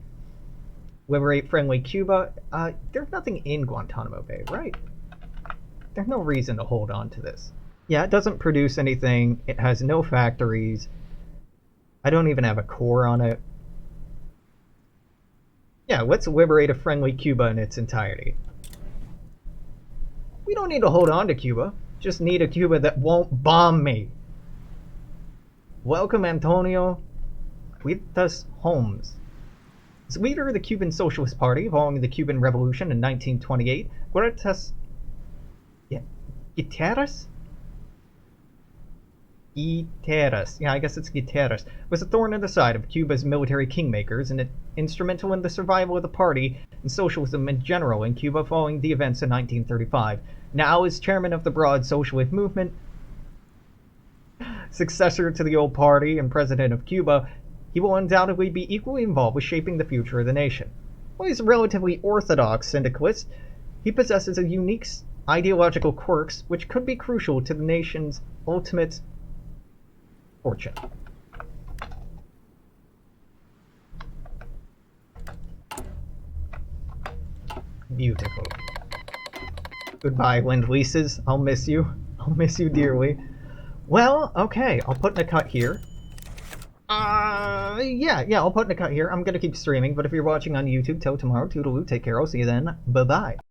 Liberate friendly Cuba? There's nothing in Guantanamo Bay, right? There's no reason to hold on to this. Yeah, it doesn't produce anything. It has no factories. I don't even have a core on it. Yeah, let's liberate a friendly Cuba in its entirety. We don't need to hold on to Cuba. Just need a Cuba that won't bomb me. Welcome, Antonio Huertas Holmes. As leader of the Cuban Socialist Party following the Cuban Revolution in 1928, Huertas... Guterres? Guterres. Yeah, I guess it's Guterres. Was a thorn in the side of Cuba's military kingmakers and instrumental in the survival of the party and socialism in general in Cuba following the events in 1935. Now, as chairman of the broad socialist movement, successor to the old party and president of Cuba, he will undoubtedly be equally involved with shaping the future of the nation. While he's a relatively orthodox syndicalist, he possesses a unique ideological quirks which could be crucial to the nation's ultimate fortune. Beautiful. Goodbye, Lend-Leases. I'll miss you. I'll miss you dearly. Well, okay, I'll put in a cut here. Yeah, I'll put in a cut here. I'm gonna keep streaming, but if you're watching on YouTube, till tomorrow, toodaloo, take care, I'll see you then. Bye-bye.